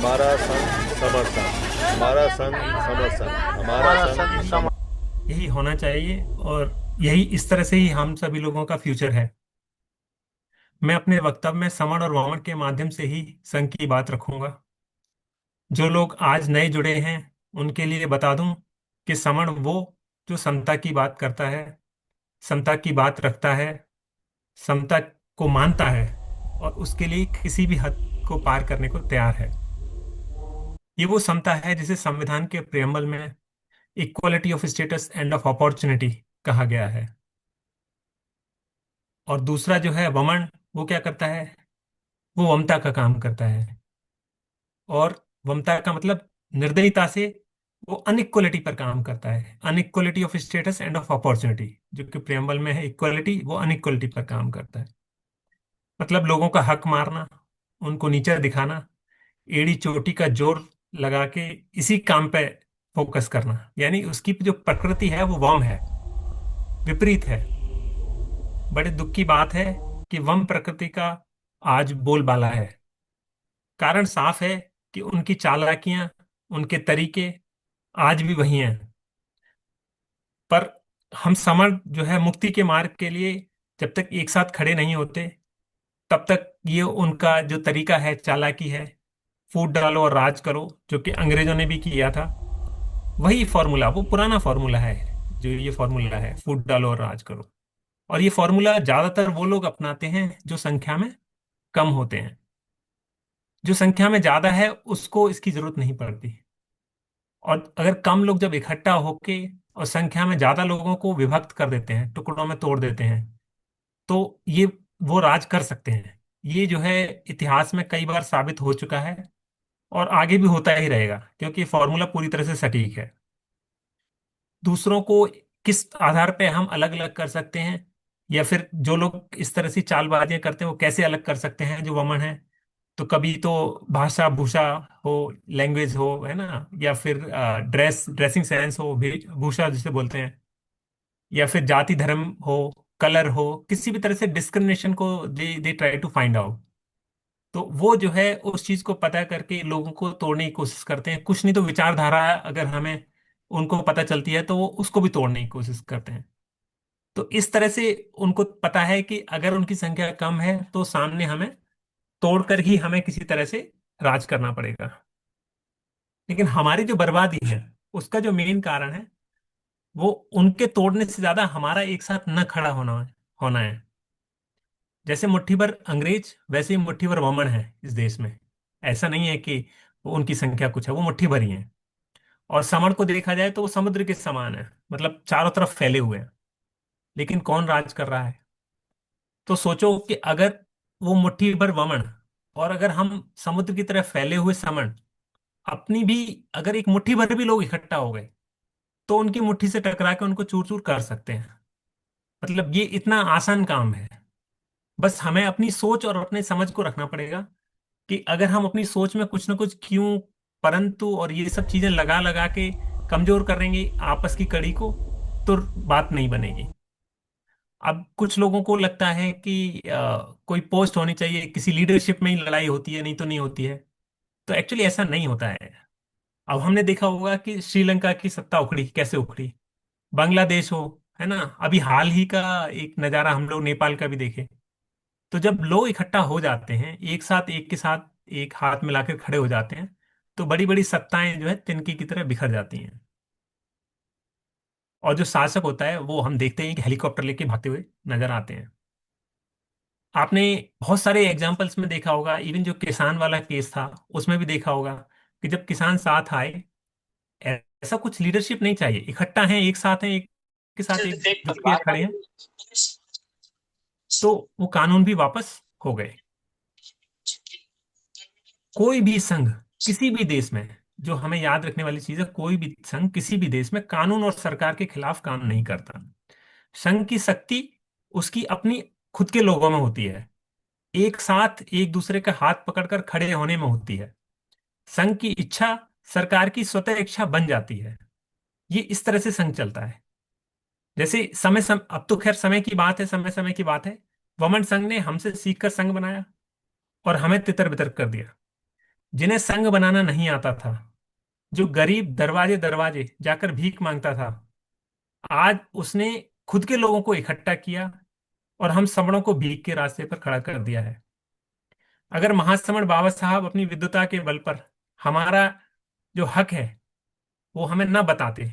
हमारा संघ समर्थन, हमारा संघ समर्थन, हमारा हमारा संघ संघ समर्थन। यही होना चाहिए और यही इस तरह से ही हम सभी लोगों का फ्यूचर है। मैं अपने वक्तव्य में समण और वामन के माध्यम से ही संघ की बात रखूंगा। जो लोग आज नए जुड़े हैं उनके लिए बता दूं कि समण वो जो समता की बात करता है, समता की बात रखता है, समता को मानता है और उसके लिए किसी भी हद को पार करने को तैयार है। ये वो समता है जिसे संविधान के प्रेम्बल में equality of status end of opportunity कहा गया है। और दूसरा जो है वमन, वो क्या करता है? वो ममता का काम करता है। और ममता का मतलब निर्दयता से वो अनइक्वलिटी पर काम करता है, inequality of status end of opportunity. जो कि प्रेम्बल में है इक्वलिटी, वो अनइक्वलिटी पर काम करता है। मतलब लोगों का हक मारना, उनको नीचा दिखाना, एड़ी चोटी का जोर लगा के इसी काम पे फोकस करना, यानी उसकी जो प्रकृति है वो वम है, विपरीत है। बड़े दुख की बात है कि वम प्रकृति का आज बोलबाला है। कारण साफ है कि उनकी चालाकियां, उनके तरीके आज भी वही हैं। पर हम समर जो है मुक्ति के मार्ग के लिए जब तक एक साथ खड़े नहीं होते, तब तक ये उनका जो तरीका है, चालाकी है, फूट डालो और राज करो, जो कि अंग्रेजों ने भी किया था, वही फॉर्मूला, वो पुराना फॉर्मूला है। जो ये फॉर्मूला है, फूट डालो और राज करो। और ये फॉर्मूला ज्यादातर वो लोग अपनाते हैं जो संख्या में कम होते हैं। जो संख्या में ज्यादा है उसको इसकी जरूरत नहीं पड़ती। और अगर कम लोग जब इकट्ठा होके और संख्या में ज्यादा लोगों को विभक्त कर देते हैं, टुकड़ों में तोड़ देते हैं, तो ये वो राज कर सकते हैं। ये जो है इतिहास में कई बार साबित हो चुका है और आगे भी होता ही रहेगा, क्योंकि फॉर्मूला पूरी तरह से सटीक है। दूसरों को किस आधार पे हम अलग अलग कर सकते हैं, या फिर जो लोग इस तरह से चालबाजियां करते हैं वो कैसे अलग कर सकते हैं जो वमन है? तो कभी तो भाषा भूषा हो, लैंग्वेज हो, है ना, या फिर ड्रेसिंग सेंस हो, भूषा जिसे बोलते हैं, या फिर जाति धर्म हो, कलर हो, किसी भी तरह से डिस्क्रिमिनेशन को they they try to find out. तो वो जो है उस चीज को पता करके लोगों को तोड़ने की कोशिश करते हैं। कुछ नहीं तो विचारधारा अगर हमें उनको पता चलती है तो वो उसको भी तोड़ने की कोशिश करते हैं। तो इस तरह से उनको पता है कि अगर उनकी संख्या कम है तो सामने हमें तोड़कर ही हमें किसी तरह से राज करना पड़ेगा। लेकिन हमारी जो बर्बादी है उसका जो मेन कारण है वो उनके तोड़ने से ज्यादा हमारा एक साथ न खड़ा होना है। जैसे मुट्ठी भर अंग्रेज, वैसे ही मुट्ठी भर वमन है इस देश में। ऐसा नहीं है कि वो उनकी संख्या कुछ है, वो मुट्ठी भर ही है। और समण को देखा जाए तो वो समुद्र के समान है, मतलब चारों तरफ फैले हुए हैं। लेकिन कौन राज कर रहा है? तो सोचो कि अगर वो मुट्ठी भर वमन और अगर हम समुद्र की तरह फैले हुए समण अपनी भी, अगर एक मुट्ठी भर भी लोग इकट्ठा हो गए तो उनकी मुट्ठी से टकरा के उनको चूर चूर कर सकते हैं। मतलब ये इतना आसान काम है। बस हमें अपनी सोच और अपने समझ को रखना पड़ेगा कि अगर हम अपनी सोच में कुछ ना कुछ क्यों परंतु और ये सब चीजें लगा लगा के कमजोर करेंगे आपस की कड़ी को, तो बात नहीं बनेगी। अब कुछ लोगों को लगता है कि कोई पोस्ट होनी चाहिए, किसी लीडरशिप में ही लड़ाई होती है, नहीं तो नहीं होती है। तो एक्चुअली ऐसा नहीं होता है। अब हमने देखा होगा कि श्रीलंका की सत्ता उखड़ी कैसे उखड़ी, बांग्लादेश हो, है ना, अभी हाल ही का एक नज़ारा हम लोग नेपाल का भी देखे। तो जब लोग इकट्ठा हो जाते हैं एक साथ, एक के साथ एक हाथ मिलाकर खड़े हो जाते हैं, तो बड़ी बड़ी सत्ताएं जो है तिनके की तरह बिखर जाती हैं। और जो शासक होता है वो हम देखते हैं कि हेलीकॉप्टर लेके भागते हुए नजर आते हैं। आपने बहुत सारे एग्जाम्पल्स में देखा होगा, इवन जो किसान वाला केस था उसमें भी देखा होगा कि जब किसान साथ आए, ऐसा कुछ लीडरशिप नहीं चाहिए, इकट्ठा हैं, एक साथ हैं, एक के साथ एक जुट के खड़े हैं, तो वो कानून भी वापस हो गए। कोई भी संघ किसी भी देश में, जो हमें याद रखने वाली चीज है, कोई भी संघ किसी भी देश में कानून और सरकार के खिलाफ काम नहीं करता। संघ की शक्ति उसकी अपनी खुद के लोगों में होती है, एक साथ एक दूसरे का हाथ पकड़कर खड़े होने में होती है। संघ की इच्छा सरकार की स्वतः इच्छा बन जाती है। ये इस तरह से संघ चलता है। जैसे अब तो खैर समय की बात है, समय समय की बात है। वमन संघ ने हमसे सीखकर संघ बनाया और हमें तितर बितर कर दिया। जिन्हें संघ बनाना नहीं आता था, जो गरीब दरवाजे दरवाजे जाकर भीख मांगता था, आज उसने खुद के लोगों को इकट्ठा किया और हम समणों को भीख के रास्ते पर खड़ा कर दिया है। अगर महासमण बाबा साहब अपनी विद्वता के बल पर हमारा जो हक है वो हमें न बताते,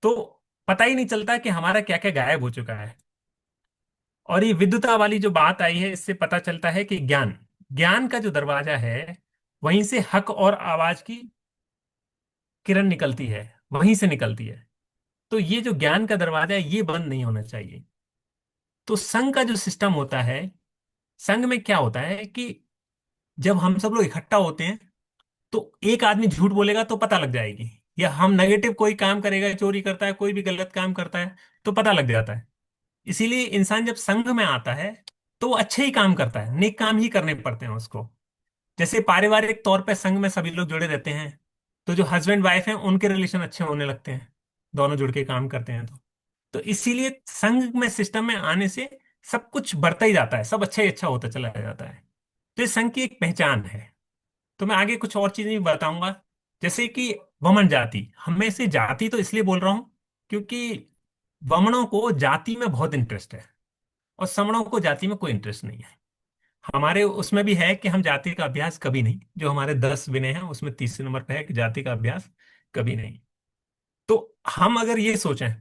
तो पता ही नहीं चलता कि हमारा क्या क्या गायब हो चुका है। और ये विद्वता वाली जो बात आई है, इससे पता चलता है कि ज्ञान ज्ञान का जो दरवाजा है, वहीं से हक और आवाज की किरण निकलती है, वहीं से निकलती है। तो ये जो ज्ञान का दरवाजा है, ये बंद नहीं होना चाहिए। तो संघ का जो सिस्टम होता है, संघ में क्या होता है कि जब हम सब लोग इकट्ठा होते हैं, तो एक आदमी झूठ बोलेगा तो पता लग जाएगी, या हम नेगेटिव कोई काम करेगा, चोरी करता है, कोई भी गलत काम करता है, तो पता लग जाता है। इसीलिए इंसान जब संघ में आता है, तो वो अच्छे ही काम करता है, नेक काम ही करने पड़ते हैं उसको। जैसे पारिवारिक तौर पे संघ में सभी लोग जुड़े रहते हैं, तो जो हस्बैंड वाइफ हैं उनके रिलेशन अच्छे होने लगते हैं, दोनों जुड़ के काम करते हैं तो इसीलिए संघ में सिस्टम में आने से सब कुछ बढ़ता ही जाता है, सब अच्छा ही अच्छा होता चला जाता है। तो ये संघ की एक पहचान है। तो मैं आगे कुछ और चीजें भी बताऊंगा, जैसे कि वमन जाति। हमें से जाति तो इसलिए बोल रहा हूं क्योंकि वमनों को जाति में बहुत इंटरेस्ट है और समणों को जाति में कोई इंटरेस्ट नहीं है। हमारे उसमें भी है कि हम जाति का अभ्यास कभी नहीं, जो हमारे 10 विनय हैं उसमें तीसरे नंबर पे है कि जाति का अभ्यास कभी नहीं। तो हम अगर ये सोचें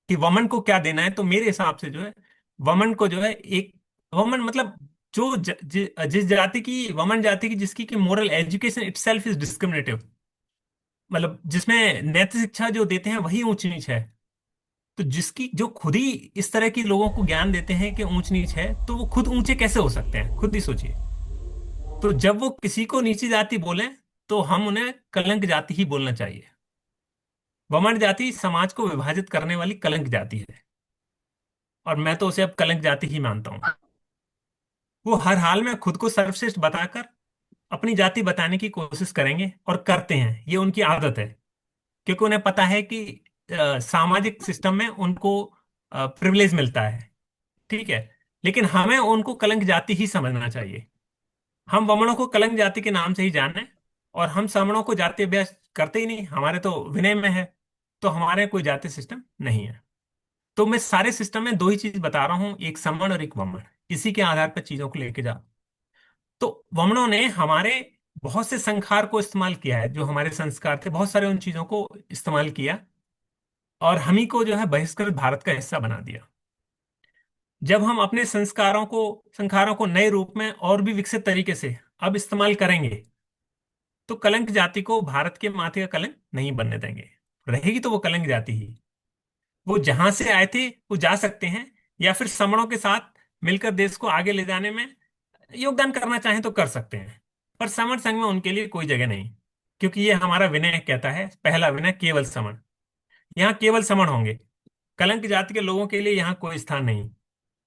कि वमन को क्या देना है, तो मेरे हिसाब से जो है, वमन को जो है एक, वमन मतलब जो जिस जाति की, वमन जाति की जिसकी कि moral education itself is discriminative, मतलब जिसमें नैतिक शिक्षा जो देते हैं वही ऊंच नीच है। तो जिसकी जो खुद ही इस तरह की लोगों को ज्ञान देते हैं कि ऊंच नीच है, तो वो खुद ऊंचे कैसे हो सकते हैं, खुद ही सोचिए। तो जब वो किसी को नीची जाति बोले, तो हम उन्हें कलंक जाति ही बोलना चाहिए। वमन जाति समाज को विभाजित करने वाली कलंक जाति है, और मैं तो उसे अब कलंक जाति ही मानता हूं। वो हर हाल में खुद को सर्वश्रेष्ठ बताकर अपनी जाति बताने की कोशिश करेंगे, और करते हैं, ये उनकी आदत है। क्योंकि उन्हें पता है कि सामाजिक सिस्टम में उनको प्रिविलेज मिलता है, ठीक है। लेकिन हमें उनको कलंक जाति ही समझना चाहिए। हम वमनों को कलंक जाति के नाम से ही जाने, और हम सवर्णों को जाति अभ्यास करते ही नहीं, हमारे तो विनय में है। तो हमारे कोई जाति सिस्टम नहीं है। तो मैं सारे सिस्टम में दो ही चीज बता रहा हूं, एक समण और एक वमन। इसी के आधार पर चीजों को लेके जा। तो वमनों ने हमारे बहुत से संस्कार को इस्तेमाल किया है, जो हमारे संस्कार थे, बहुत सारे उन चीजों को इस्तेमाल किया, और हम ही को जो है बहिष्कृत भारत का हिस्सा बना दिया। जब हम अपने संस्कारों को नए रूप में और भी विकसित तरीके से अब इस्तेमाल करेंगे, तो कलंक जाति को भारत के माथे का कलंक नहीं बनने देंगे। रहेगी तो वो कलंक जाति ही। वो जहां से आए थे वो जा सकते हैं, या फिर समणों के साथ मिलकर देश को आगे ले जाने में योगदान करना चाहें तो कर सकते हैं। पर समण संघ में उनके लिए कोई जगह नहीं, क्योंकि ये हमारा विनय कहता है, पहला विनय केवल समण। यहाँ केवल समण होंगे, कलंक जाति के लोगों के लिए यहाँ कोई स्थान नहीं।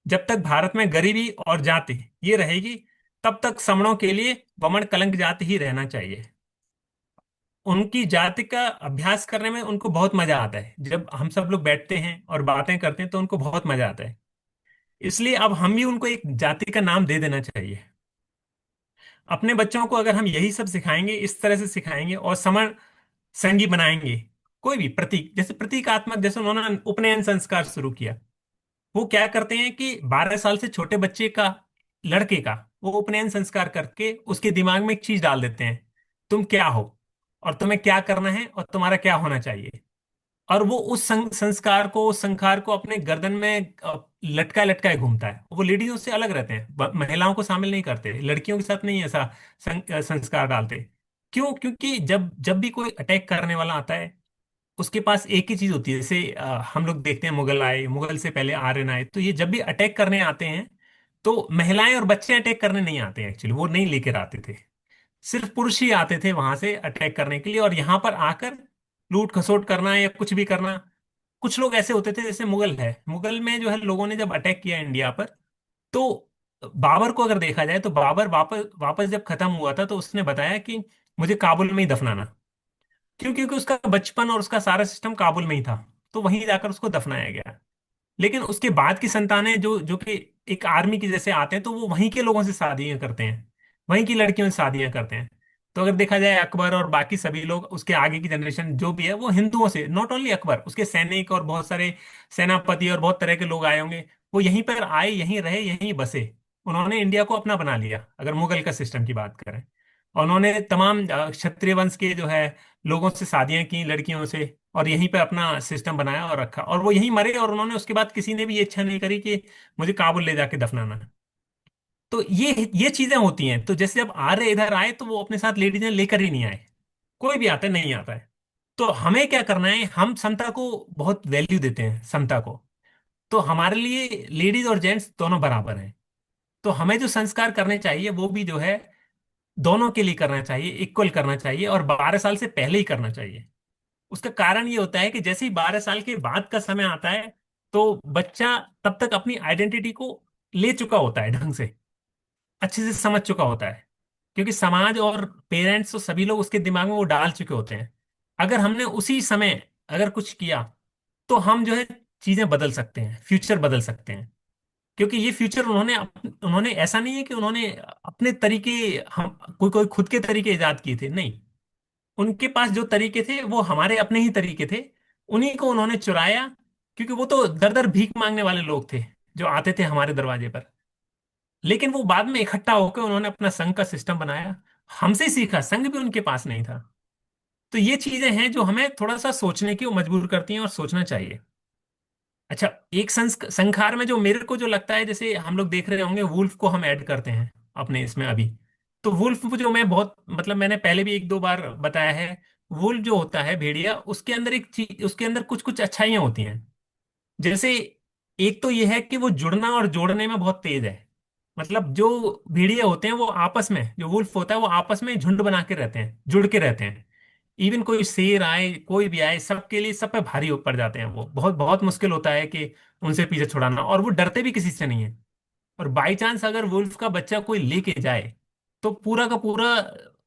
जब तक भारत में गरीबी और जाति ये रहेगी, तब तक समणों के लिए वमन कलंक जाति ही रहना चाहिए। उनकी जाति का अभ्यास करने में उनको बहुत मजा आता है। जब हम सब लोग बैठते हैं और बातें करते हैं, तो उनको बहुत मजा आता है। इसलिए अब हम भी उनको एक जाति का नाम दे देना चाहिए। अपने बच्चों को अगर हम यही सब सिखाएंगे, इस तरह से सिखाएंगे और समण संगी बनाएंगे, कोई भी प्रतीक, जैसे प्रतीकात्मक, जैसे उन्होंने उपनयन संस्कार शुरू किया। वो क्या करते हैं कि 12 साल से छोटे बच्चे का, लड़के का, वो उपनयन संस्कार करके उसके दिमाग में एक चीज डाल देते हैं, तुम क्या हो और तुम्हें क्या करना है और तुम्हारा क्या होना चाहिए। और वो उस संस्कार को, उस संस्कार को अपने गर्दन में लटकाए लटकाए घूमता है। वो लेडीजों से अलग रहते हैं, महिलाओं को शामिल नहीं करते, लड़कियों के साथ नहीं ऐसा संस्कार डालते। क्यों? क्योंकि जब जब भी कोई अटैक करने वाला आता है, उसके पास एक ही चीज होती है। जैसे हम लोग देखते हैं, मुगल आए, मुगल से पहले आर्यन आए, तो ये जब भी अटैक करने आते हैं, तो महिलाएं और बच्चे अटैक करने नहीं आते हैं। एक्चुअली वो नहीं लेकर आते थे, सिर्फ पुरुष ही आते थे वहां से अटैक करने के लिए, और यहाँ पर आकर लूट खसोट करना या कुछ भी करना। कुछ लोग ऐसे होते थे, जैसे मुगल है, मुगल में जो है लोगों ने जब अटैक किया इंडिया पर, तो बाबर को अगर देखा जाए, तो बाबर वापस वापस जब खत्म हुआ था, तो उसने बताया कि मुझे काबुल में ही दफनाना। क्यों? क्योंकि उसका बचपन और उसका सारा सिस्टम काबुल में ही था, तो वहीं जाकर उसको दफनाया गया। लेकिन उसके बाद की संतानें जो जो कि एक आर्मी की जैसे आते हैं, तो वो वहीं के लोगों से शादियां करते हैं, वहीं की लड़कियों से शादियां करते हैं। तो अगर देखा जाए अकबर और बाकी सभी लोग, उसके आगे की जनरेशन जो भी है, वो हिंदुओं से, नॉट ओनली अकबर, उसके सैनिक और बहुत सारे सेनापति और बहुत तरह के लोग आए होंगे, वो यहीं पर आए, यहीं रहे, यहीं बसे। उन्होंने इंडिया को अपना बना लिया, अगर मुगल का सिस्टम की बात करें। और उन्होंने तमाम क्षत्रिय वंश के जो है लोगों से शादियां की, लड़कियों से, और यहीं पे अपना सिस्टम बनाया और रखा, और वो यहीं मरे। और उन्होंने उसके बाद किसी ने भी ये इच्छा नहीं करी कि मुझे काबुल ले जाके दफनाना है। तो ये चीजें होती हैं। तो जैसे जब आर्य इधर आए तो वो अपने साथ लेडीज लेकर ही नहीं आए। कोई भी आता है, नहीं आता है। तो हमें क्या करना है, हम समता को बहुत वैल्यू देते हैं, समता को। तो हमारे लिए लेडीज और जेंट्स दोनों बराबर हैं। तो हमें जो संस्कार करने चाहिए वो भी जो है दोनों के लिए करना चाहिए, इक्वल करना चाहिए, और 12 साल से पहले ही करना चाहिए। उसका कारण ये होता है कि जैसे ही 12 साल के बाद का समय आता है, तो बच्चा तब तक अपनी आइडेंटिटी को ले चुका होता है, ढंग से अच्छे से समझ चुका होता है। क्योंकि समाज और पेरेंट्स और सभी लोग उसके दिमाग में वो डाल चुके होते हैं। अगर हमने उसी समय अगर कुछ किया, तो हम जो है चीजें बदल सकते हैं, फ्यूचर बदल सकते हैं। क्योंकि ये फ्यूचर उन्होंने ऐसा नहीं है कि उन्होंने अपने तरीके, हम कोई कोई खुद के तरीके इजाद किए थे, नहीं। उनके पास जो तरीके थे वो हमारे अपने ही तरीके थे। उन्हीं को उन्होंने चुराया। क्योंकि वो तो दर दर भीख मांगने वाले लोग थे जो आते थे हमारे दरवाजे पर। लेकिन वो बाद में इकट्ठा होकर उन्होंने अपना संघ का सिस्टम बनाया। हमसे सीखा, संघ भी उनके पास नहीं था। तो ये चीजें हैं जो हमें थोड़ा सा सोचने की मजबूर करती हैं, और सोचना चाहिए। अच्छा, एक संखार में जो मेरे को जो लगता है, जैसे हम लोग देख रहे होंगे वुल्फ को हम ऐड करते हैं अपने इसमें अभी। तो वुल्फ जो मैं बहुत, मतलब मैंने पहले भी एक दो बार बताया है, वुल्फ जो होता है भेड़िया, उसके अंदर एक चीज, उसके अंदर कुछ कुछ अच्छाइयां होती हैं। जैसे एक तो ये है कि वो जुड़ना और जोड़ने में बहुत तेज है। मतलब जो भेड़िए होते हैं वो आपस में, जो वुल्फ होता है वो आपस में झुंड बना के रहते हैं, जुड़ के रहते हैं। इवन कोई शेर आए, कोई भी आए, सबके लिए सब पे भारी पड़ जाते हैं। वो बहुत बहुत मुश्किल होता है कि उनसे पीछे छुड़ाना, और वो डरते भी किसी से नहीं है। और बाई चांस अगर वुल्फ का बच्चा कोई लेके जाए, तो पूरा का पूरा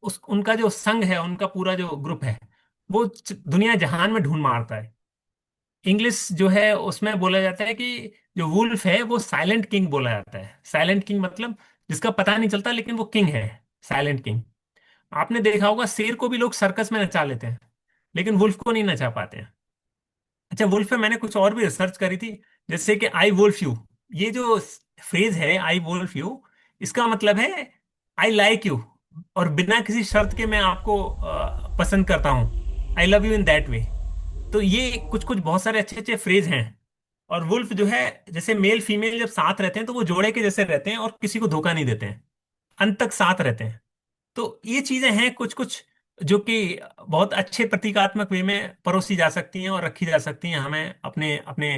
उस उनका जो संघ है, उनका पूरा जो ग्रुप है, वो दुनिया जहान में ढूंढ मारता है। इंग्लिश जो है उसमें बोला जाता है कि जो वुल्फ है वो साइलेंट किंग बोला जाता है। साइलेंट किंग मतलब जिसका पता नहीं चलता लेकिन वो किंग है, साइलेंट किंग। आपने देखा होगा शेर को भी लोग सर्कस में नचा लेते हैं, लेकिन वुल्फ को नहीं नचा पाते हैं। अच्छा, वुल्फ पे मैंने कुछ और भी रिसर्च करी थी। जैसे कि आई वुल्फ यू, ये जो फ्रेज है आई वुल्फ यू, इसका मतलब है आई लाइक यू, और बिना किसी शर्त के मैं आपको पसंद करता हूँ, I love you in that way. तो ये कुछ कुछ बहुत सारे अच्छे अच्छे फ्रेज हैं। और वुल्फ जो है, जैसे मेल फीमेल जब साथ रहते हैं तो वो जोड़े के जैसे रहते हैं और किसी को धोखा नहीं देते हैं, अंत तक साथ रहते हैं। तो ये चीजें हैं कुछ कुछ जो कि बहुत अच्छे प्रतीकात्मक वे में परोसी जा सकती हैं और रखी जा सकती हैं हमें अपने अपने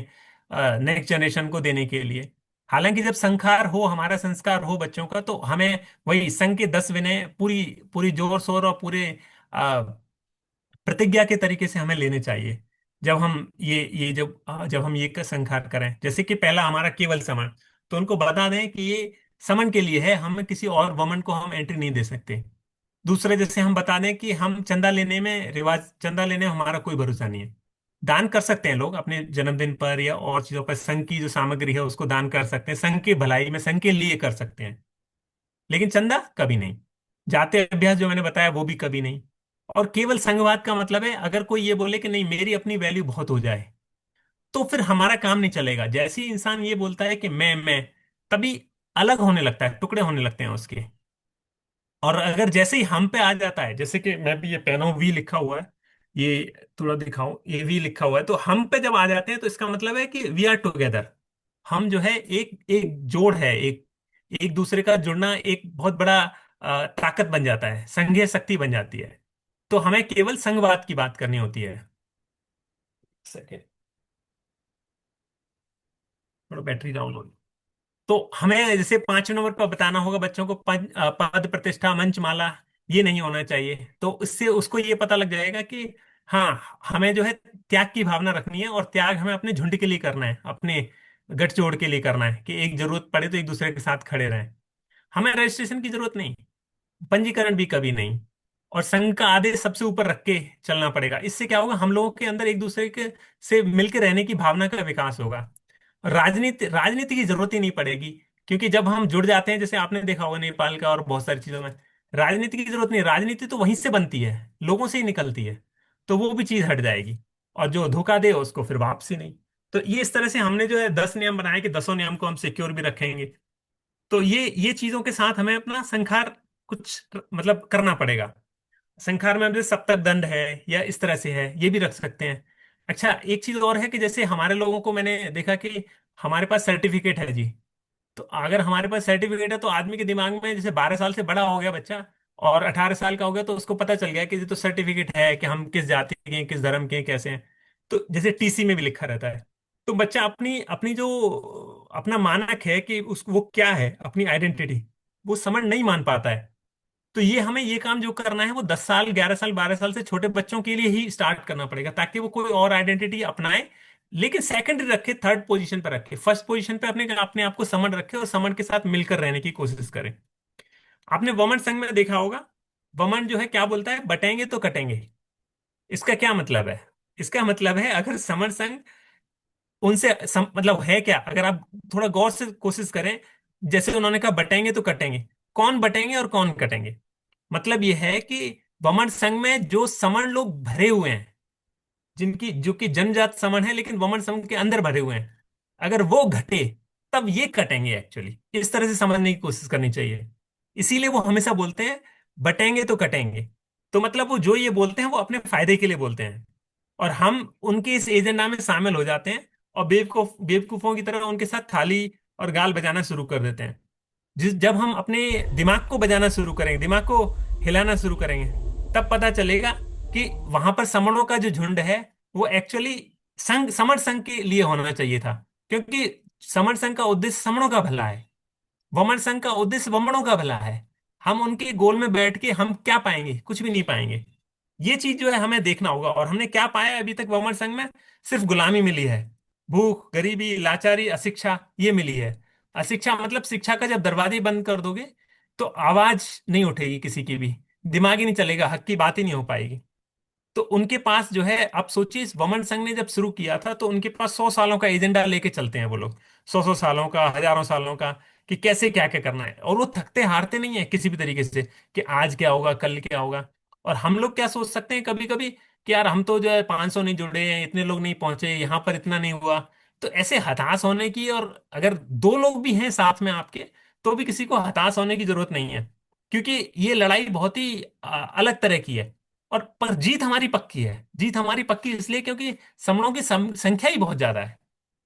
नेक्स्ट जनरेशन को देने के लिए। हालांकि जब संस्कार हो, हमारा संस्कार हो बच्चों का, तो हमें वही संघ के 10 विनय पूरी पूरी जोर शोर और पूरे प्रतिज्ञा के तरीके से हमें लेने चाहिए। जब हम ये जब हम ये का संहार करें, जैसे कि पहला हमारा केवल समन, तो उनको बता दें कि ये समन के लिए है, हमें किसी और वमन को हम एंट्री नहीं दे सकते। दूसरे, जैसे हम बता दें कि हम चंदा लेने में रिवाज, चंदा लेने में हमारा कोई भरोसा नहीं है। दान कर सकते हैं लोग अपने जन्मदिन पर या और चीजों पर, संघ की जो सामग्री है उसको दान कर सकते हैं, संघ की भलाई में, संघ के लिए कर सकते हैं। लेकिन चंदा कभी नहीं। जाति अभ्यास जो मैंने बताया वो भी कभी नहीं। और केवल संघवाद का मतलब है अगर कोई ये बोले कि नहीं मेरी अपनी वैल्यू बहुत हो जाए, तो फिर हमारा काम नहीं चलेगा। जैसे ही इंसान ये बोलता है कि मैं, तभी अलग होने लगता है, टुकड़े होने लगते हैं उसके। और अगर जैसे ही हम पे आ जाता है, जैसे कि मैं भी ये पहना हूं, वी लिखा हुआ है, ये थोड़ा दिखाऊं, ये वी लिखा हुआ है, तो हम पे जब आ जाते हैं तो इसका मतलब है कि वी आर टुगेदर। हम जो है एक एक जोड़ है, एक एक दूसरे का जुड़ना एक बहुत बड़ा ताकत बन जाता है, संघीय शक्ति बन जाती है। तो हमें केवल संघवाद की बात करनी होती है। सेकेंड, थोड़ा बैटरी डाउन हो। तो हमें जैसे 5 नंबर पर बताना होगा बच्चों को, पद प्रतिष्ठा मंच माला, ये नहीं होना चाहिए। तो इससे उसको ये पता लग जाएगा कि हाँ, हमें जो है त्याग की भावना रखनी है, और त्याग हमें अपने झुंड के लिए करना है, अपने गठजोड़ के लिए करना है, कि एक जरूरत पड़े तो एक दूसरे के साथ खड़े रहें। हमें रजिस्ट्रेशन की जरूरत नहीं, पंजीकरण भी कभी नहीं। और संघ का आदेश सबसे ऊपर रख के चलना पड़ेगा। इससे क्या होगा, हम लोगों के अंदर एक दूसरे के से मिलकर रहने की भावना का विकास होगा। राजनीति राजनीति की जरूरत ही नहीं पड़ेगी। क्योंकि जब हम जुड़ जाते हैं, जैसे आपने देखा होगा नेपाल का और बहुत सारी चीजों में, राजनीति की जरूरत नहीं है, राजनीति तो वहीं से बनती है, लोगों से ही निकलती है। तो वो भी चीज हट जाएगी, और जो धोखा दे उसको फिर वापसी नहीं। तो ये इस तरह से हमने जो है 10 नियम बनाए कि 10 नियम को हम सिक्योर भी रखेंगे। तो ये चीजों के साथ हमें अपना संखार कुछ मतलब करना पड़ेगा। संखार में अब जैसे सप्तक दंड है या इस तरह से है, ये भी रख सकते हैं। अच्छा, एक चीज और है कि जैसे हमारे लोगों को मैंने देखा कि हमारे पास सर्टिफिकेट है जी। तो अगर हमारे पास सर्टिफिकेट है तो आदमी के दिमाग में, जैसे 12 साल से बड़ा हो गया बच्चा और 18 साल का हो गया, तो उसको पता चल गया कि ये तो सर्टिफिकेट है कि हम किस जाति के हैं, किस धर्म के हैं, कैसे हैं। तो जैसे टीसी में भी लिखा रहता है। तो बच्चा अपनी अपनी जो अपना मानक है कि उसको वो क्या है, अपनी आइडेंटिटी, वो समझ नहीं मान पाता है। तो ये हमें ये काम जो करना है वो 10 साल, 11 साल, 12 साल से छोटे बच्चों के लिए ही स्टार्ट करना पड़ेगा, ताकि वो कोई और आइडेंटिटी अपनाए, लेकिन सेकंडरी रखे, थर्ड पोजीशन पर रखे, फर्स्ट पोजीशन पे अपने अपने आप को समण रखे और समण के साथ मिलकर रहने की कोशिश करें। आपने वमन संघ में देखा होगा, वमन जो है क्या बोलता है, बटेंगे तो कटेंगे। इसका क्या मतलब है? इसका मतलब है अगर समण संघ उनसे मतलब है क्या, अगर आप थोड़ा गौर से कोशिश करें, जैसे उन्होंने कहा बटेंगे तो कटेंगे, कौन बटेंगे और कौन कटेंगे? मतलब यह है कि वमन संघ में जो समण लोग भरे हुए हैं, जिनकी जो कि जनजात समण है लेकिन वमन संघ के अंदर भरे हुए हैं, अगर वो घटे तब ये कटेंगे। एक्चुअली इस तरह से समझने की कोशिश करनी चाहिए। इसीलिए वो हमेशा बोलते हैं बटेंगे तो कटेंगे। तो मतलब वो जो ये बोलते हैं वो अपने फायदे के लिए बोलते हैं, और हम उनके इस एजेंडा में शामिल हो जाते हैं, और बेवकूफों की तरह उनके साथ थाली और गाल बजाना शुरू कर देते हैं। जब हम अपने दिमाग को बजाना शुरू करेंगे, दिमाग को हिलाना शुरू करेंगे, तब पता चलेगा कि वहां पर समणों का जो झुंड है वो एक्चुअली समण संघ के लिए होना चाहिए था। क्योंकि समण संघ का उद्देश्य समणों का भला है, वमन संघ का उद्देश्य वमनों का भला है। हम उनके गोल में बैठ के हम क्या पाएंगे? कुछ भी नहीं पाएंगे। ये चीज जो है हमें देखना होगा। और हमने क्या पाया है अभी तक वमन संघ में? सिर्फ गुलामी मिली है, भूख, गरीबी, लाचारी, अशिक्षा, ये मिली है। अशिक्षा मतलब शिक्षा का जब दरवाजे बंद कर दोगे तो आवाज नहीं उठेगी किसी की भी, दिमाग ही नहीं चलेगा, हक की बात ही नहीं हो पाएगी। तो उनके पास जो है, आप सोचिए इस वमन संघ ने जब शुरू किया था तो उनके पास 100 सालों का एजेंडा लेके चलते हैं वो लोग, 100 100 सालों का, हजारों सालों का, कि कैसे क्या क्या करना है। और वो थकते हारते नहीं है किसी भी तरीके से कि आज क्या होगा, कल क्या होगा। और हम लोग क्या सोच सकते हैं कभी कभी कि यार हम तो जो है 500 नहीं जुड़े हैं, इतने लोग नहीं पहुंचे, यहाँ पर इतना नहीं हुआ। तो ऐसे हताश होने की, और अगर दो लोग भी हैं साथ में आपके, तो भी किसी को हताश होने की जरूरत नहीं है। क्योंकि ये लड़ाई बहुत ही अलग तरह की है। और पर जीत हमारी पक्की है। जीत हमारी पक्की इसलिए क्योंकि समणों की संख्या ही बहुत ज्यादा है।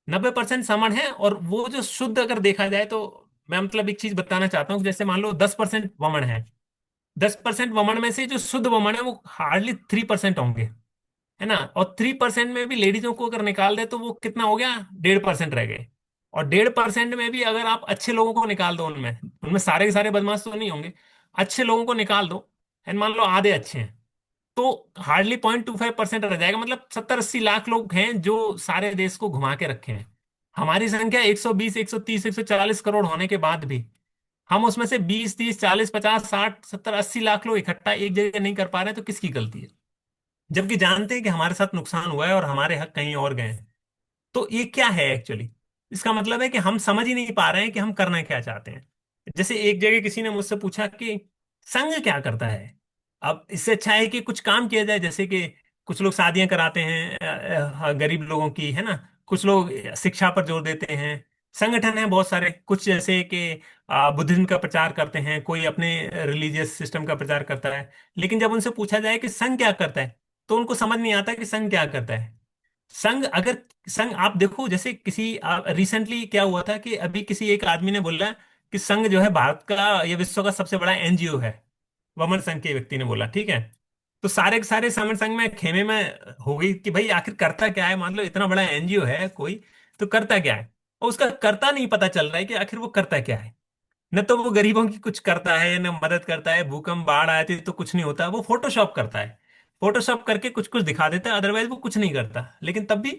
90% समण है, और वो जो शुद्ध अगर देखा जाए तो, मैं मतलब एक चीज बताना चाहता हूँ कि जैसे मान लो 10% वमन है, 10% वमन में से जो शुद्ध वमन है वो हार्डली 3% होंगे, है ना। और 3% में भी लेडीजों को अगर निकाल दे तो वो कितना हो गया, 1.5% रह गए। और 1.5% में भी अगर आप अच्छे लोगों को निकाल दो, उनमें उनमें सारे के सारे बदमाश तो नहीं होंगे, अच्छे लोगों को निकाल दो, एंड मान लो आधे अच्छे हैं, तो हार्डली 0.25% रह जाएगा। मतलब 70 80 लाख लोग हैं जो सारे देश को घुमा के रखे हैं। हमारी संख्या 120 130 140 करोड़ होने के बाद भी हम उसमें से 20 30 40 50 60 70 80 लाख लोग इकट्ठा एक जगह नहीं कर पा रहे हैं, तो किसकी गलती है? जबकि जानते हैं कि हमारे साथ नुकसान हुआ है और हमारे हक कहीं और गए हैं। तो ये क्या है एक्चुअली? इसका मतलब है कि हम समझ ही नहीं पा रहे हैं कि हम करना क्या चाहते हैं। जैसे एक जगह किसी ने मुझसे पूछा कि संघ क्या करता है। अब इससे अच्छा है कि कुछ काम किया जाए, जैसे कि कुछ लोग शादियां कराते हैं गरीब लोगों की, है ना। कुछ लोग शिक्षा पर जोर देते हैं। संगठन है बहुत सारे, कुछ जैसे कि बुद्धिज्म का प्रचार करते हैं, कोई अपने रिलीजियस सिस्टम का प्रचार करता है। लेकिन जब उनसे पूछा जाए कि संघ क्या करता है, तो उनको समझ नहीं आता कि संघ क्या करता है। संघ अगर संघ आप देखो, जैसे किसी रिसेंटली क्या हुआ था कि अभी किसी एक आदमी ने बोला कि संघ जो है भारत का या विश्व का सबसे बड़ा एनजीओ है। वमन संघ के व्यक्ति ने बोला, ठीक है। तो सारे के सारे समर संघ में खेमे में हो गई कि भाई आखिर करता क्या है, मान लो इतना बड़ा एनजीओ है कोई, तो करता क्या है? और उसका करता नहीं पता चल रहा है कि आखिर वो करता क्या है। न तो वो गरीबों की कुछ करता है, न मदद करता है, भूकंप बाढ़ आती तो कुछ नहीं होता, वो फोटोशॉप करता है। फोटोशॉप करके कुछ कुछ दिखा देता है, अदरवाइज वो कुछ नहीं करता। लेकिन तब भी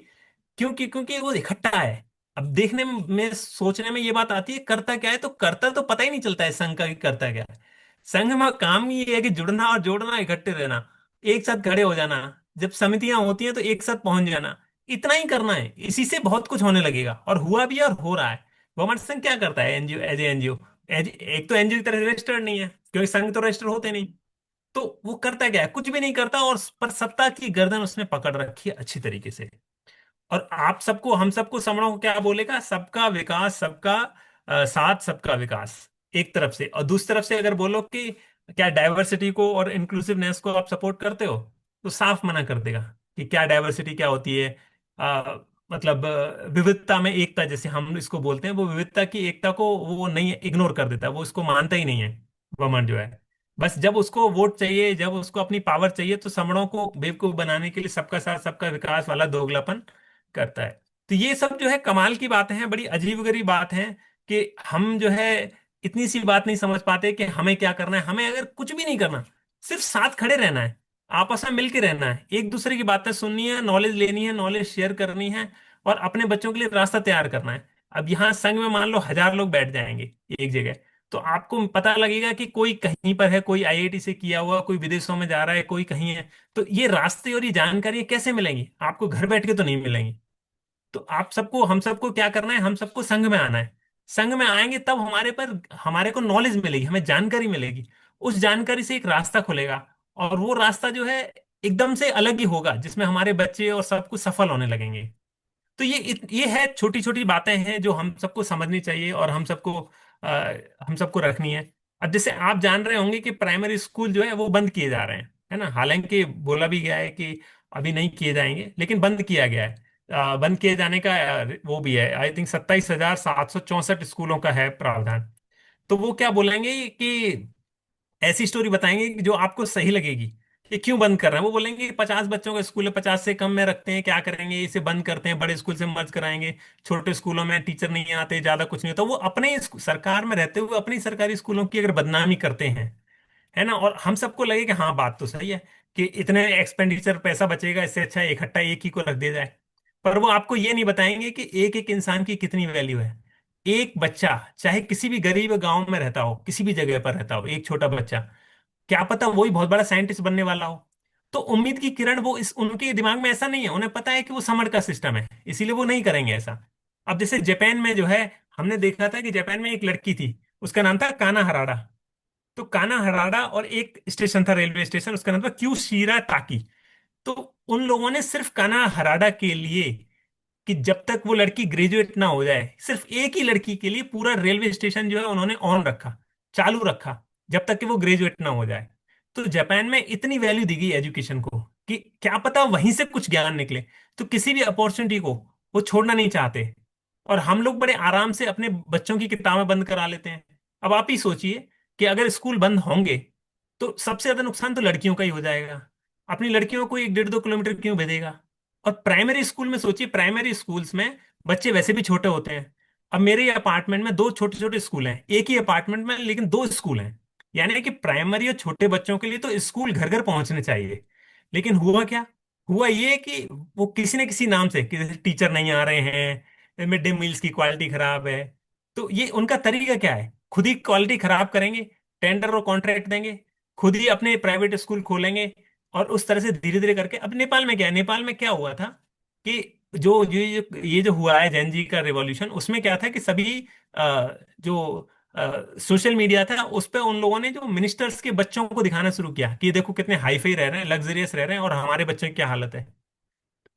क्योंकि वो इकट्ठा है। अब देखने में सोचने में ये बात आती है करता क्या है, तो करता तो पता ही नहीं चलता है संघ का कि करता क्या है। संघ में काम ये है कि जुड़ना और जोड़ना, इकट्ठे रहना, एक साथ खड़े हो जाना, जब समितियां होती हैं तो एक साथ पहुंच जाना, इतना ही करना है। इसी से बहुत कुछ होने लगेगा, और हुआ भी है और हो रहा है। गवर्नमेंट संघ क्या करता है एनजीओ, एज ए एनजीओ, एक तो एनजीओ की तरह रजिस्टर्ड नहीं है, क्योंकि संघ तो रजिस्टर होते नहीं। तो वो करता क्या है, कुछ भी नहीं करता, और पर सत्ता की गर्दन उसने पकड़ रखी है अच्छी तरीके से। और आप सबको, हम सबको, समणों को क्या बोलेगा, सबका विकास, सबका साथ, सबका विकास, एक तरफ से। और दूसरी तरफ से अगर बोलो कि क्या डाइवर्सिटी को और इंक्लूसिवनेस को आप सपोर्ट करते हो, तो साफ मना कर देगा कि क्या डाइवर्सिटी क्या होती है। मतलब विविधता में एकता, जैसे हम इसको बोलते हैं, वो विविधता की एकता को वो नहीं, इग्नोर कर देता है, वो इसको मानता ही नहीं है वमन जो है। बस जब उसको वोट चाहिए, जब उसको अपनी पावर चाहिए, तो समणों को बेवकूफ बनाने के लिए सबका साथ सबका विकास वाला दोगलापन करता है। तो ये सब जो है कमाल की बातें हैं, बड़ी अजीबोगरीब बात हैं, कि हम जो है इतनी सी बात नहीं समझ पाते कि हमें क्या करना है। हमें अगर कुछ भी नहीं करना, सिर्फ साथ खड़े रहना है, आपस में मिलके रहना है, एक दूसरे की बातें सुननी है, नॉलेज लेनी है, नॉलेज शेयर करनी है, और अपने बच्चों के लिए रास्ता तैयार करना है। अब यहाँ संघ में मान लो 1,000 लोग बैठ जाएंगे एक जगह, तो आपको पता लगेगा कि कोई कहीं पर है, कोई आईआईटी से किया हुआ, कोई विदेशों में जा रहा है, कोई कहीं है। तो ये रास्ते और ये जानकारी कैसे मिलेंगी, आपको घर बैठ के तो नहीं मिलेंगी। तो आप सबको, हम सबको क्या करना है, हम सबको संघ में आना है। संघ में आएंगे तब हमारे को नॉलेज मिलेगी, हमें जानकारी मिलेगी। उस जानकारी से एक रास्ता खुलेगा, और वो रास्ता जो है एकदम से अलग ही होगा, जिसमें हमारे बच्चे और सब कुछ सफल होने लगेंगे। तो ये है, छोटी छोटी बातें हैं जो हम सबको समझनी चाहिए, और हम सबको रखनी है। अब जैसे आप जान रहे होंगे कि प्राइमरी स्कूल जो है वो बंद किए जा रहे हैं, है ना। हालांकि बोला भी गया है कि अभी नहीं किए जाएंगे, लेकिन बंद किया गया है। बंद किए जाने का वो भी है, आई थिंक 27,764 स्कूलों का है प्रावधान। तो वो क्या बोलेंगे कि ऐसी स्टोरी बताएंगे कि जो आपको सही लगेगी, कि क्यों बंद कर रहे हैं। वो बोलेंगे कि 50 बच्चों का स्कूल है, 50 से कम में रखते हैं, क्या करेंगे, इसे बंद करते हैं, बड़े स्कूल से मर्ज कराएंगे। छोटे स्कूलों में टीचर नहीं आते, ज्यादा कुछ नहीं होता। वो अपने सरकार में रहते हुए अपनी सरकारी स्कूलों की अगर बदनामी करते हैं, है ना, और हम सबको लगे कि हाँ बात तो सही है, कि इतने एक्सपेंडिचर पैसा बचेगा, इससे अच्छा इकट्ठा एक ही को रख दिया जाए। पर वो आपको ये नहीं बताएंगे कि एक एक इंसान की कितनी वैल्यू है। एक बच्चा, चाहे किसी भी गरीब गांव में रहता हो, किसी भी जगह पर रहता हो, एक छोटा बच्चा, क्या पता वही बहुत बड़ा साइंटिस्ट बनने वाला हो। तो उम्मीद की किरण, वो इस उनके दिमाग में ऐसा नहीं है, उन्हें पता है कि वो समर का सिस्टम है, इसीलिए वो नहीं करेंगे ऐसा। अब जैसे जापान में जो है, हमने देखा था कि जापान में एक लड़की थी, उसका नाम था काना हराडा। तो काना हराडा, और एक स्टेशन था, रेलवे स्टेशन, उसका नाम था क्यू शीरा ताकी। तो उन लोगों ने सिर्फ काना हराडा के लिए, कि जब तक वो लड़की ग्रेजुएट ना हो जाए, सिर्फ एक ही लड़की के लिए पूरा रेलवे स्टेशन जो है उन्होंने ऑन रखा, चालू रखा, जब तक कि वो ग्रेजुएट ना हो जाए। तो जापान में इतनी वैल्यू दी गई एजुकेशन को, कि क्या पता वहीं से कुछ ज्ञान निकले। तो किसी भी अपॉर्चुनिटी को वो छोड़ना नहीं चाहते। और हम लोग बड़े आराम से अपने बच्चों की किताबें बंद करा लेते हैं। अब आप ही सोचिए कि अगर स्कूल बंद होंगे, तो सबसे ज्यादा नुकसान तो लड़कियों का ही हो जाएगा। अपनी लड़कियों को 1 1.5 2 किलोमीटर क्यों भेजेगा। और प्राइमरी स्कूल में सोचिए, प्राइमरी स्कूल्स में बच्चे वैसे भी छोटे होते हैं। अब मेरे अपार्टमेंट में 2 छोटे छोटे स्कूल हैं, एक ही अपार्टमेंट में लेकिन 2 स्कूल हैं। यानी कि प्राइमरी और छोटे बच्चों के लिए तो स्कूल घर घर पहुंचने चाहिए। लेकिन हुआ क्या, हुआ ये कि वो किसी न किसी नाम से, कि टीचर नहीं आ रहे हैं, मिड डे मील्स की क्वालिटी खराब है। तो ये उनका तरीका क्या है, खुद ही क्वालिटी खराब करेंगे, टेंडर और कॉन्ट्रैक्ट देंगे, खुद ही अपने प्राइवेट स्कूल खोलेंगे। और उस तरह से धीरे धीरे करके, अब नेपाल में क्या है, नेपाल में क्या हुआ था कि ये जो हुआ है जेन जी का रिवॉल्यूशन, उसमें क्या था कि सभी जो सोशल मीडिया था, उस पे उन लोगों ने जो मिनिस्टर्स के बच्चों को दिखाना शुरू किया कि ये देखो कितने हाई फाई रह रहे हैं, लग्जरियस रह रहे हैं, और हमारे बच्चों की क्या हालत है।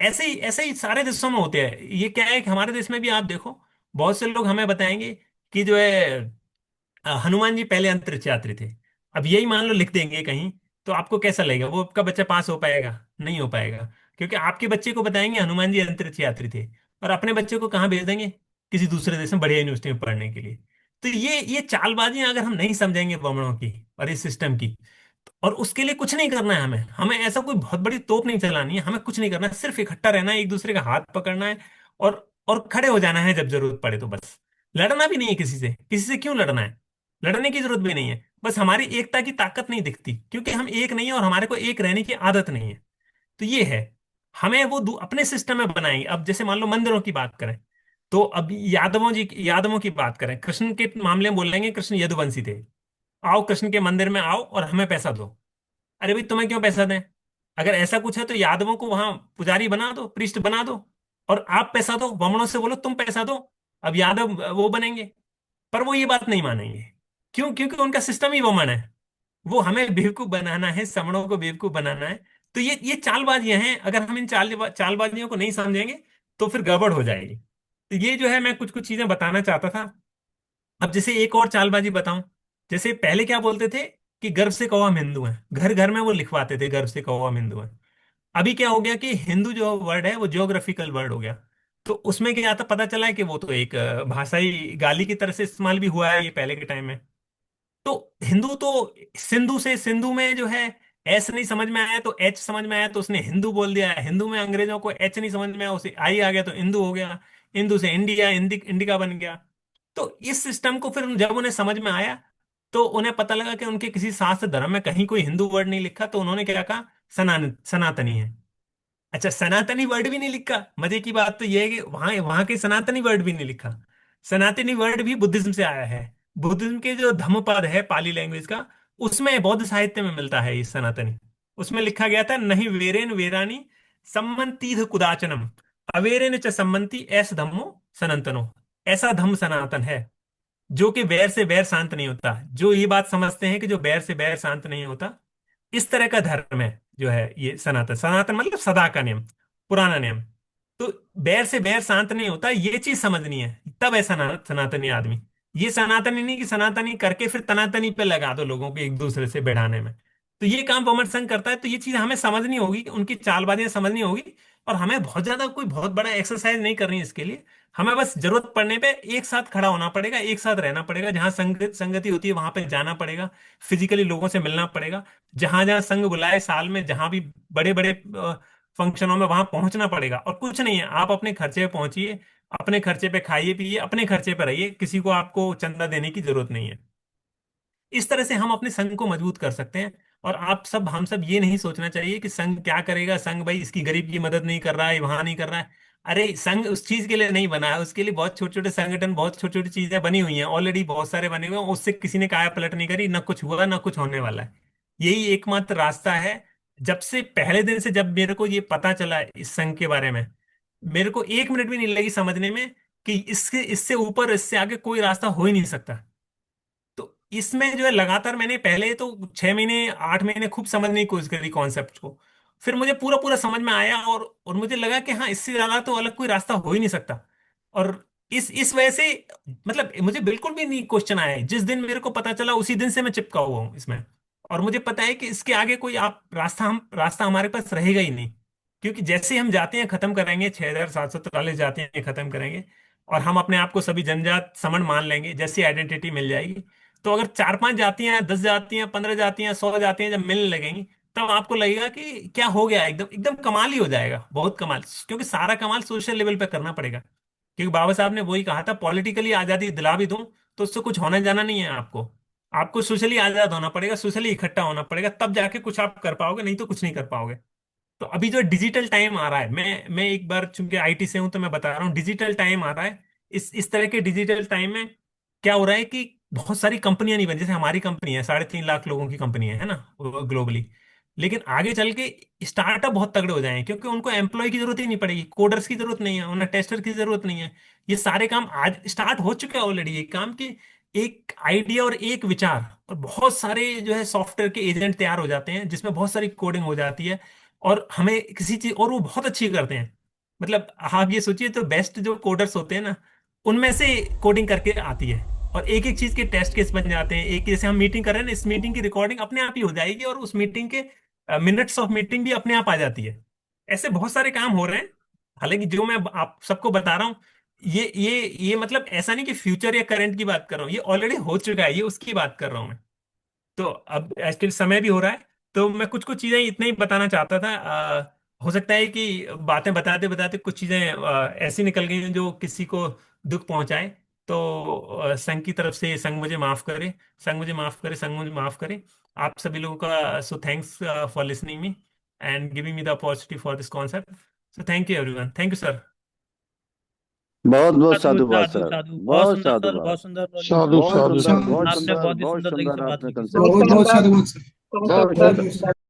ऐसे ही सारे देशों में होते हैं। ये क्या है कि हमारे देश में भी आप देखो, बहुत से लोग हमें बताएंगे कि जो है हनुमान जी पहले अंतरिक्ष यात्री थे। अब यही मान लो लिख देंगे कहीं, तो आपको कैसा लगेगा, वो आपका बच्चा पास हो पाएगा, नहीं हो पाएगा। क्योंकि आपके बच्चे को बताएंगे हनुमान जी अंतरिक्ष यात्री थे, और अपने बच्चे को कहाँ भेज देंगे, किसी दूसरे देश में बढ़िया यूनिवर्सिटी में पढ़ने के लिए। तो ये चालबाजियां अगर हम नहीं समझेंगे ब्राह्मणों की और इस सिस्टम की, और उसके लिए कुछ नहीं करना है, हमें हमें ऐसा कोई बहुत बड़ी तोप नहीं चलानी है, हमें कुछ नहीं करना है, सिर्फ इकट्ठा रहना है, एक दूसरे का हाथ पकड़ना है, और खड़े हो जाना है जब जरूरत पड़े तो बस। लड़ना भी नहीं है किसी से, किसी से क्यों लड़ना है, लड़ने की जरूरत भी नहीं है। बस हमारी एकता की ताकत नहीं दिखती, क्योंकि हम एक नहीं है, और हमारे को एक रहने की आदत नहीं है। तो ये है, हमें वो अपने सिस्टम में बनाएंगे। अब जैसे मान लो मंदिरों की बात करें, तो अब यादवों की बात करें, कृष्ण के मामले में बोलेंगे कृष्ण यदुवंशी थे। आओ कृष्ण के मंदिर में आओ और हमें पैसा दो। अरे भाई तुम्हें क्यों पैसा दें, अगर ऐसा कुछ है तो यादवों को वहां पुजारी बना दो, पृष्ठ बना दो, और आप पैसा दो, ब्राह्मणों से बोलो तुम पैसा दो। अब यादव वो बनेंगे। पर वो ये बात नहीं मानेंगे। क्यों? क्योंकि उनका सिस्टम ही वमन है। वो हमें बेवकूफ बनाना है, सवर्णों को बेवकूफ बनाना है। तो ये चालबाजियां हैं। अगर हम इन चालबाजियों को नहीं समझेंगे तो फिर गड़बड़ हो जाएगी। तो ये जो है, मैं कुछ कुछ चीजें बताना चाहता था। अब जैसे एक और चालबाजी बताऊं। जैसे पहले क्या बोलते थे कि गर्व से कहो हम हिंदू हैं, घर घर में वो लिखवाते थे गर्व से कहो हम हिंदू हैं। अभी क्या हो गया कि हिंदू जो वर्ड है वो जियोग्राफिकल वर्ड हो गया। तो उसमें क्या आता पता चला है कि वो तो एक भाषाई गाली की तरह से इस्तेमाल भी हुआ है ये पहले के टाइम में। तो हिंदू तो सिंधु से, सिंधु में जो है एस नहीं समझ में आया तो एच समझ में आया, तो उसने हिंदू बोल दिया। हिंदू में अंग्रेजों को एच नहीं समझ में आया, उसे आई आ गया तो हिंदू हो गया। हिंदू से इंडिया, इंडिका बन गया। तो इस सिस्टम को फिर जब उन्हें समझ में आया तो उन्हें पता लगा कि उनके किसी शास्त्र धर्म में कहीं कोई हिंदू वर्ड नहीं लिखा, तो उन्होंने क्या कहा, सनातनी है। अच्छा, सनातनी वर्ड भी नहीं लिखा। मजे की बात तो यह है कि वहां वहां के सनातनी वर्ड भी नहीं लिखा। सनातनी वर्ड भी बुद्धिज्म से आया है। बुद्धिज्म के जो धम्मपद है पाली लैंग्वेज का, उसमें बौद्ध साहित्य में मिलता है ये सनातनी। उसमें लिखा गया था, नहीं वेरेन वेरानी सम्मंतीध कुदाचनम, अवेरेन च सम्मंति ऐस धम्मो सनातनो। ऐसा धम्म सनातन है जो कि बैर से बैर शांत नहीं होता। जो ये बात समझते हैं कि जो बैर से बैर शांत नहीं होता, इस तरह का धर्म है जो है ये सनातन। सनातन मतलब सदा का नियम, पुराना नियम। तो बैर से बैर शांत नहीं होता, ये चीज समझनी है, तब है सनातनी आदमी। ये सनातनी नहीं कि सनातनी करके फिर तनातनी पे लगा दो लोगों को एक दूसरे से बढ़ाने में। तो ये काम पवन संघ करता है। तो ये चीज हमें समझनी होगी, उनकी चालबाजियां समझनी होगी। और हमें बहुत ज्यादा कोई बहुत बड़ा एक्सरसाइज नहीं करनी है इसके लिए। हमें बस जरूरत पड़ने पे एक साथ खड़ा होना पड़ेगा, एक साथ रहना पड़ेगा, जहां संगति होती है वहां पे जाना पड़ेगा, फिजिकली लोगों से मिलना पड़ेगा। जहां जहां संघ बुलाए साल में, जहां भी बड़े बड़े फंक्शनों में, वहां पहुंचना पड़ेगा। और कुछ नहीं है, आप अपने खर्चे पे पहुंचिए, अपने खर्चे पे खाइए पिए, अपने खर्चे पे रहिए, किसी को आपको चंदा देने की जरूरत नहीं है। इस तरह से हम अपने संघ को मजबूत कर सकते हैं। और आप सब, हम सब ये नहीं सोचना चाहिए कि संघ क्या करेगा, संघ भाई इसकी गरीब की मदद नहीं कर रहा है, वहां नहीं कर रहा है। अरे संघ उस चीज के लिए नहीं बना है, उसके लिए बहुत छोटे छोटे संगठन, बहुत छोटी छोटी चीजें बनी हुई हैं ऑलरेडी, बहुत सारे बने हुए हैं। उससे किसी ने काया पलट नहीं करी, ना कुछ हुआ ना कुछ होने वाला है। यही एकमात्र रास्ता है। जब से पहले दिन से जब मेरे को ये पता चला इस संघ के बारे में, मेरे को एक मिनट भी नहीं लगी समझने में कि इससे इससे ऊपर, इससे आगे कोई रास्ता हो ही नहीं सकता। तो इसमें जो है लगातार मैंने पहले तो 6 महीने 8 महीने खूब समझने की कोशिश करी कॉन्सेप्ट को। फिर मुझे पूरा पूरा समझ में आया, और मुझे लगा कि हाँ, इससे ज्यादा तो अलग कोई रास्ता हो ही नहीं सकता। और इस वजह से, मतलब मुझे बिल्कुल भी नहीं क्वेश्चन आया है। जिस दिन मेरे को पता चला उसी दिन से मैं चिपका हुआ हूँ इसमें। और मुझे पता है कि इसके आगे कोई आप रास्ता हमारे पास रहेगा ही नहीं। क्योंकि जैसे हम जाते हैं खत्म करेंगे, 6743 जाते हैं खत्म करेंगे, और हम अपने आप को सभी जनजात समण मान लेंगे, जैसी आइडेंटिटी मिल जाएगी। तो अगर 4 5 जातियां, 10 जातियां, 15 जातियां, 100 जातियां जब मिलने लगेंगी, तब आपको लगेगा कि क्या हो गया, एकदम एकदम कमाल ही हो जाएगा, बहुत कमाल। क्योंकि सारा कमाल सोशल लेवल पे करना पड़ेगा। क्योंकि बाबा साहब ने वही कहा था, पॉलिटिकली आजादी दिला भी दूं तो उससे कुछ होने जाना नहीं है आपको। आपको सोशली आजाद होना पड़ेगा, सोशली इकट्ठा होना पड़ेगा, तब जाके कुछ आप कर पाओगे, नहीं तो कुछ नहीं कर पाओगे। तो अभी जो डिजिटल टाइम आ रहा है, मैं एक बार चूंकि आईटी से हूं तो मैं बता रहा हूँ, डिजिटल टाइम आ रहा है। इस तरह के डिजिटल टाइम में क्या हो रहा है कि बहुत सारी कंपनियां नहीं बन, जैसे हमारी कंपनी है, 3.5 लाख लोगों की कंपनी है ना, ग्लोबली। लेकिन आगे चल के स्टार्टअप बहुत तगड़े हो जाएंगे, क्योंकि उनको एम्प्लॉय की जरूरत ही नहीं पड़ेगी, कोडर्स की जरूरत नहीं है, उन्हें टेस्टर की जरूरत नहीं है। ये सारे काम आज स्टार्ट हो चुके हैं ऑलरेडी। ये काम की एक आइडिया और एक विचार और बहुत सारे जो है सॉफ्टवेयर के एजेंट तैयार हो जाते हैं, जिसमें बहुत सारी कोडिंग हो जाती है। और हमें किसी चीज, और वो बहुत अच्छी करते हैं। मतलब आप ये सोचिए, तो बेस्ट जो कोडर्स होते हैं ना, उनमें से कोडिंग करके आती है। और एक एक चीज के टेस्ट केस बन जाते हैं। एक जैसे हम मीटिंग कर रहे हैं ना, इस मीटिंग की रिकॉर्डिंग अपने आप ही हो जाएगी, और उस मीटिंग के मिनट्स ऑफ मीटिंग भी अपने आप आ जाती है। ऐसे बहुत सारे काम हो रहे हैं। हालांकि जो मैं आप सबको बता रहा हूँ, ये मतलब ऐसा नहीं कि फ्यूचर या करंट की बात कर रहा हूँ, ये ऑलरेडी हो चुका है, ये उसकी बात कर रहा हूँ मैं। तो अब एक्चुअली समय भी हो रहा है। तो मैं कुछ कुछ चीजें इतना ही बताना चाहता था। हो सकता है कि बातें बताते बताते कुछ चीजें ऐसी निकल गई हैं जो किसी को दुख पहुंचाए। तो संघ की तरफ से संघ मुझे माफ करे, संघ मुझे माफ करे, संघ मुझे माफ करे। आप सभी लोगों का so thanks for listening me and giving me the opportunity for this concept. So thank you everyone, thank you sir. बहुत बहुत साधु साधुवाद साधु सर। साधु, बहुत बहुत सुंदर सर, साधुवाद। बहुत सुंदर बोले सर। साधु बहुत साधु सुंदर, साधु बहुत आपने सुंदर, बहुत ही बहुत सुंदर तरीके सुंदर से बात आपने की थी कंसेप्ट सर। बहुत बहुत दिया। साधुवाद सर। बहुत बहुत सुंदर। बहुत